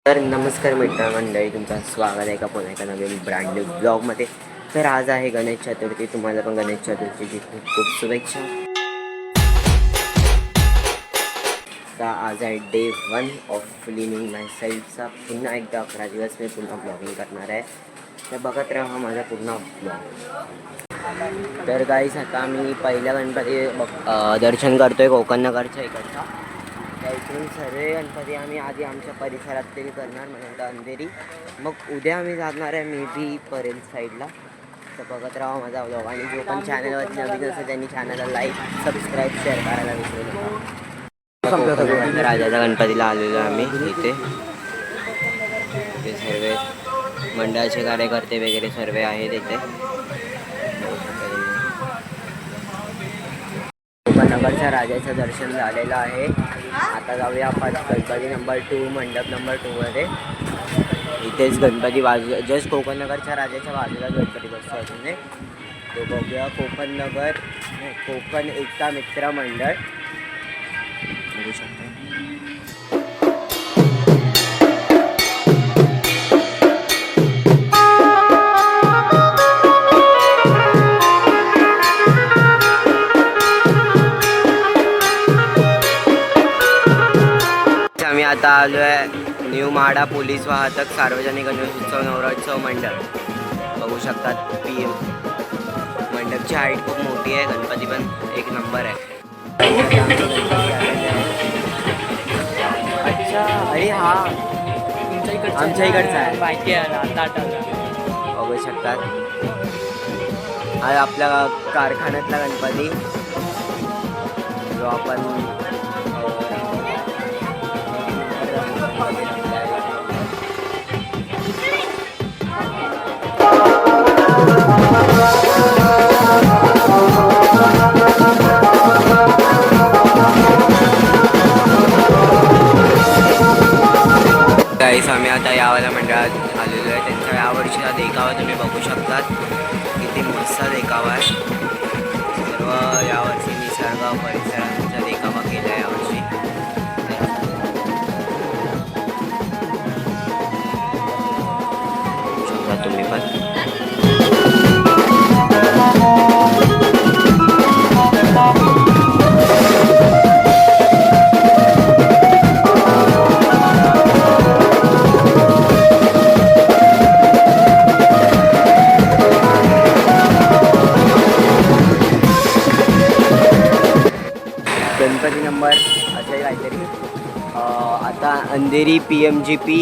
तर नमस्कार मित्रमंडळी, तुमचं स्वागत आहे का पुन्हा एका नवीन ब्रँड न्यू ब्लॉगमध्ये. तर आज आहे गणेश चतुर्थी. तुम्हाला पण गणेश चतुर्थीची खूप खूप शुभेच्छा. तर आज आहे डे 1 ऑफ क्लिनिंग माय सेल्फचा. पुन्हा एकदा 11 दिवस मी पुन्हा ब्लॉगिंग करणार आहे. तर बघत राहा माझा पूर्ण ब्लॉग. तर गाईस, आता मी पहिल्या गणपती दर्शन करतोय कोकणनगरच्या इकडचा. त्या इकडून सर्व गणपती आम्ही आधी आमच्या परिसरात तरी करणार, म्हणजे अंधेरी. मग उद्या आम्ही जाणार आहे मे बी परेल साईडला. तर बघत राहा माझा ब्लॉग. आणि जो पण चॅनलवरती नवीन असेल त्यांनी चॅनलला लाईक, सबस्क्राईब, शेअर करायला विसरू नका. राजाच्या गणपतीला आलेलो आम्ही इथे. ते सर्व मंडळाचे कार्यकर्ते वगैरे सर्व आहेत इथे. कोकणनगरच्या राजाचं दर्शन झालेलं आहे. आता जाऊया आपण गणपती नंबर 2, मंडप नंबर 2मध्ये. इथेच गणपती जस्ट कोकणनगरच्या राजाच्या बाजूला गणपती बसतो अजून. तो बघूया कोकण एकता मित्र मंडळ बघू शकतो. आम्ही आता आलो आहे न्यू म्हाडा पोलीस वाहतक सार्वजनिक गणेशोत्सव नवरोत्सव मंडळ. बघू शकतात PM. मंडपची हाईट खूप मोठी आहे. गणपती पण एक नंबर आहे. अच्छा, अरे हा आमच्या इकडचा आहे. माहिती आहे ना, आता बघू शकतात हा आपल्या कारखान्यातला गणपती जो आपण गाईस, आम्ही आता यावाल्या मंडळात आलेलो आहे. त्यांचा यावर्षीचा देखावा तुम्ही बघू शकतात. किती मस्त देखावा आहे. सर्व यावर्षी निसर्ग परिसराचा देखावा केला आहे यावर्षी. बघू शकता तुम्ही पण. गणपती नंबर असे काहीतरी. आता अंधेरी PMGP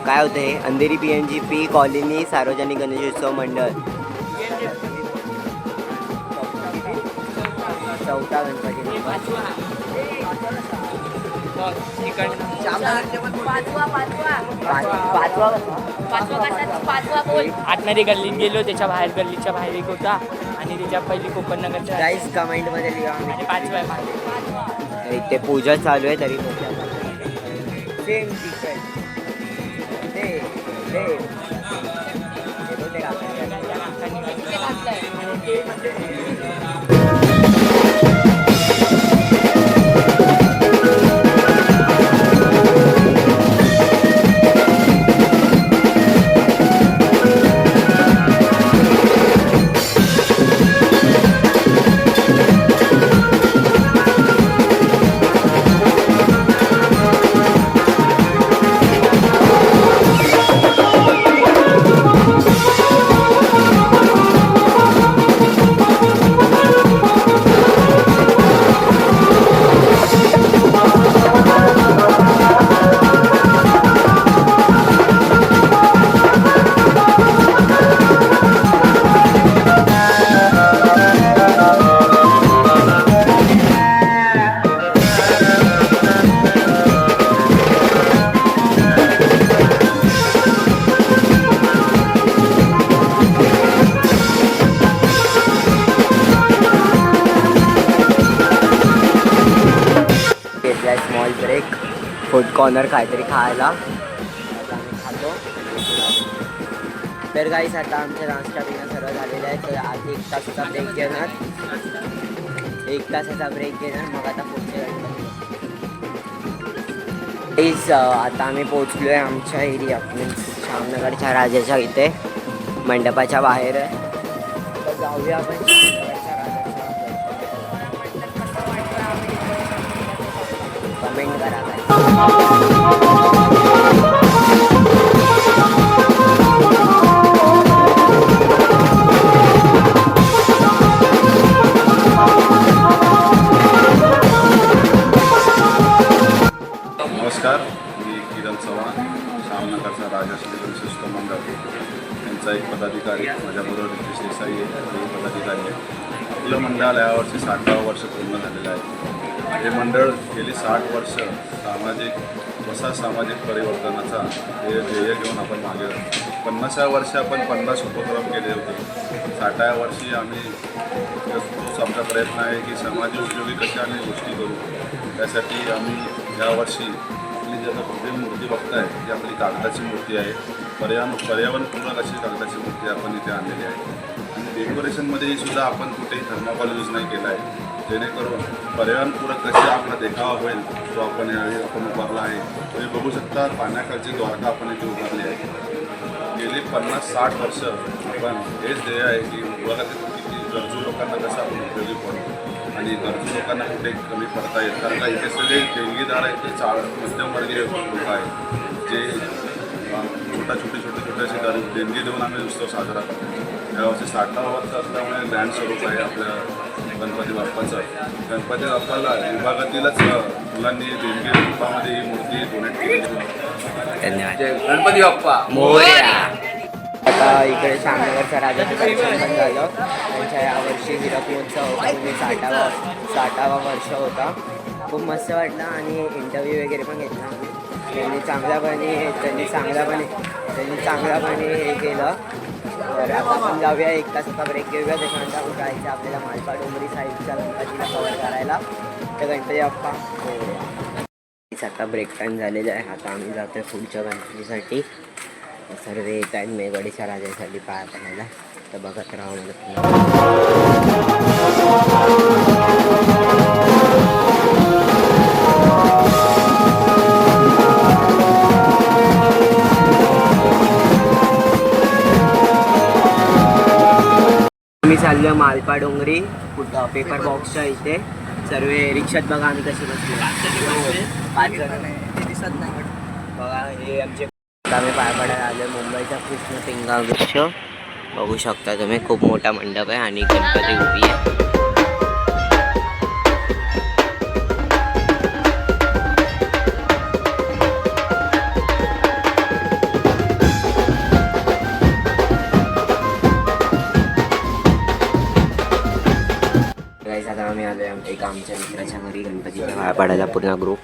काय होतं हे, अंधेरी PMGP कॉलनी सार्वजनिक गणेशोत्सव मंडळ. चौथा गणपती आतमध्ये गल्लीत गेलो, त्याच्या बाहेर गल्लीच्या बाहेर एक होता आणि त्याच्या पहिली कोकणनगरच्या. गाईस कमेंटमध्ये लिहा. आणि 5वा आहे. इथे पूजा चालू आहे तरी same small break, food corner काहीतरी खायला खातो. तर गाईस, आता आमच्या नाश्ता पिणं सर्व झालेलं आहे. तर आज 1 तासाचा ब्रेक घेणार, 1 तासाचा ब्रेक घेणार. मग आता पुढचे आता आम्ही पोचलो आहे आमच्या एरिया श्यामनगरच्या राजाच्या इथे मंडपाच्या बाहेर आहे. तर जाऊया आपण श्यामनगरच्या राजाच्या. कमेंट करा काय. नमस्कार, मी किरण चव्हाण, श्यामनगरचा राजा श्री विशिष्ट मंडळ यांचा एक पदाधिकारी. माझ्याबरोबर नितेश देसाई हे पदाधिकारी आहे. आपलं मंडळ यावर्षी 60वे वर्ष पूर्ण झालेलं आहे. हे मंडळ गेली 60 वर्ष सामाजिक परिवर्तनाचा हे ध्येय घेऊन आपण मागे 50व्या वर्षी आपण 50 उपक्रम केले होते. 60व्या वर्षी आम्ही तोच आमचा प्रयत्न आहे की समाज उपयोगी कशा आम्ही गोष्टी करू. त्यासाठी आम्ही यावर्षी आपली जी आता भव्य मूर्ती बघताय ती आपली कागदाची मूर्ती आहे. पर्यावरणपूरक अशी कागदाची मूर्ती आपण इथे आणलेली आहे. आणि डेकोरेशनमध्येही सुद्धा आपण कुठेही थर्माकोल यूज नाही केला आहे, जेणेकरून पर्यावरणपूरक कशी आपला देखावा होईल तो आपण यावेळी आपण उभारला आहे. तुम्ही बघू शकता पाण्याखालची द्वारका आपण इथे उभारली आहे. गेली 50-60 वर्ष आपण हेच ध्येय आहे की विभागातील किती गरजू लोकांना कसं आपण उपयोगी पडतो आणि गरजू लोकांना कुठे कमी पडता येईल. कारण का इथे सगळे देणगीदार आहेत, ते मध्यमवर्गीय लोक आहेत जे छोटे असे देणगी देऊन आम्ही उत्सव साजरा करतो. यावर्षी 60वा वर्ष असल्यामुळे ग्रँड स्वरूप आहे आपल्या गणपती बाप्पाचं. गणपती बाप्पाला विभागातीलच मुलांनी देणगी रूपामध्ये ही मूर्ती डोनेट केली. धन्यवाद. गणपती बाप्पा मोरया. आता इकडे श्यामनगरच्या राजाचं दर्शन पण झालं. त्यांच्या यावर्षी हिरक महोत्सव होता, म्हणजे 60वा वर्ष होता. खूप मस्त वाटलं आणि इंटरव्ह्यू वगैरे पण घेतला. त्यांनी चांगल्यापणे हे केलं. तर आता आपण जाऊया, 1 तासाचा ब्रेक घेऊया. त्याच्यानंतर आपण जायचं आपल्याला मालपा डोंगरी साईडच्या गणपतीला कवर करायला. तर गणपती बाप्पा आता ब्रेक टाईम झालेला आहे. आता आम्ही जातो आहे पुढच्या गणपतीसाठी. सर्व येत आहेत मेघवाडीच्या राजासाठी पाया पडायला. तर बघत राहा मला. मी चाललो मालपा डोंगरी पेपर बॉक्सच्या इथे. सर्व रिक्षात बघा आम्ही कसे बसलो. 5 जण दिसत नाही बघा. हे आमचे आम्ही पाय पडायला आलो. मुंबईचा कृष्ण पिंगा वृक्ष बघू शकता तुम्ही. खूप मोठा मंडप आहे आणि गणपती उभी आहे. आता आम्ही आलो आहे एका आमच्या मित्राच्या घरी गणपतीच्या पाया पडायला पूर्ण ग्रुप.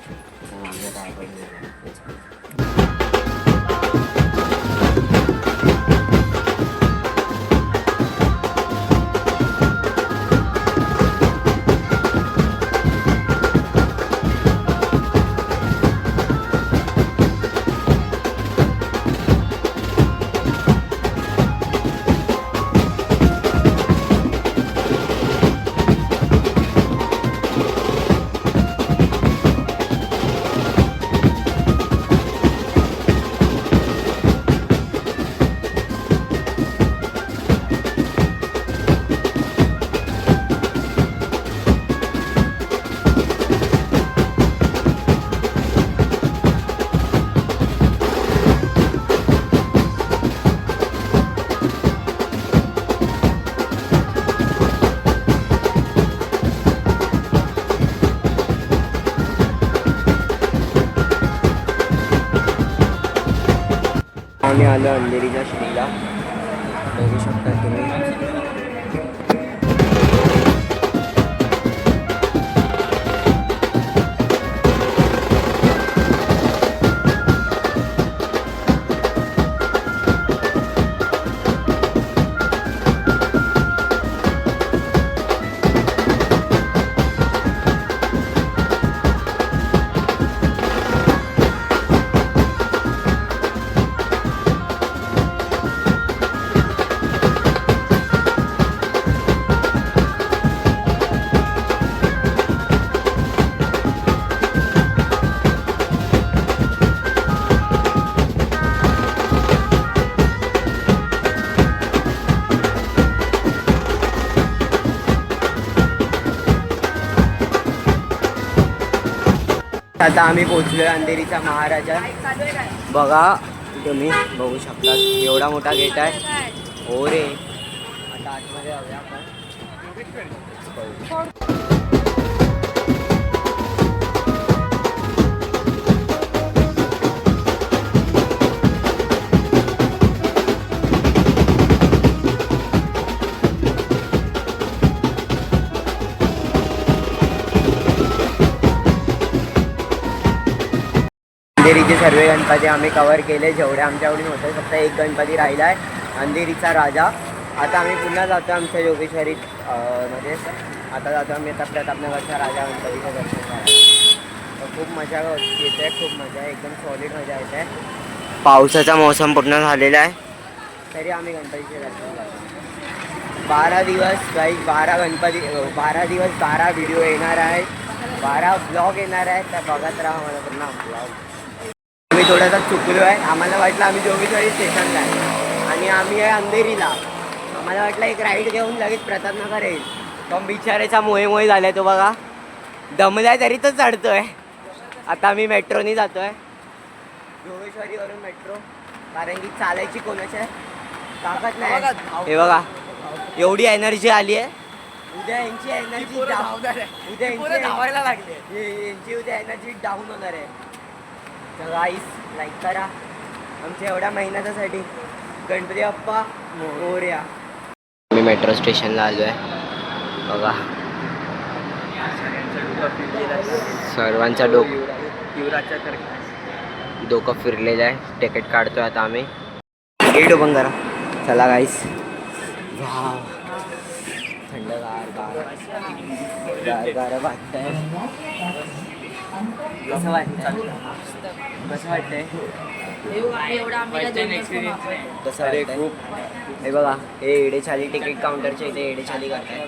आम्ही आलो अंधेरीच्या श्रीला. बघू शकता तुम्ही. आता आम्ही पोहोचलोय अंधेरीचा महाराजा. बघा तुम्ही बघू शकता एवढा मोठा गेट आहे. हो रे, आता आतमध्ये जाऊया आपण. अंधेरीचे सर्व गणपती आम्ही कव्हर केले जेवढे आमच्याकडून होते. फक्त एक गणपती राहिला आहे, अंधेरीचा राजा. आता आम्ही पुन्हा जातो आमच्या योगेश्वरी मध्ये. आता जातो आम्ही आता प्रतापनगरच्या राजा गणपतीचं दर्शन करायला. तर खूप मजा येते, खूप मजा आहे, एकदम सॉलिड मजा येते. पावसाचा मोसम पूर्ण झालेला आहे तरी आम्ही गणपतीचे दर्शन करतो. 12 दिवस काही 12 गणपती, 12 दिवस 12 व्हिडिओ येणार आहेत, 12 ब्लॉग येणार आहेत. तर बघत राहा मला पूर्ण ब्लॉग. आम्ही थोडासा चुकलो आहे. आम्हाला वाटलं आम्ही जोगेश्वरी स्टेशनला आहे आणि आम्ही आहे अंधेरीला. आम्हाला वाटलं एक राईड घेऊन लगेच प्रतापनगर येईल, पण बिचारायचा मोहे झालाय तो बघा. दमलाय तरी तो चढतोय. आता आम्ही मेट्रोनी जातोय जोगेश्वरीवरून मेट्रो, कारण की चालायची कोणाच्या ताकद नाही. हे बघा एवढी एनर्जी आली आहे. उद्या यांची एनर्जी धावायला लागली. यांची उद्या एनर्जी डाऊन होणार आहे. तर गाईस लाईक करा आमच्या एवढ्या मेहनतीसाठी. गणपती बाप्पा मोरया. मी मेट्रो स्टेशनला आलो आहे. बघा सर्वांचा डोकं फिरलेलं आहे. तिकीट काढतोय आता आम्ही. गेट ओपन करा. चला गाईस. गार वाटतंय. कसं वाटतंय? कसं वाटतंय? कसं वाटतंय? हे बघा हे एडेचाली तिकीट काउंटरच्या इथे एडेचाली करताय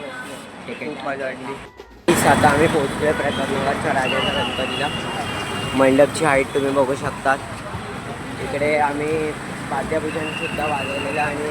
तिकीट. मजा वाटली. आता आम्ही पोहोचलोय प्रतापनगरच्या राजाच्या गणपतीला. मंडपची हाईट तुम्ही बघू शकतात. इकडे आम्ही वाद्यभूषण सुद्धा वाजवलेलं आणि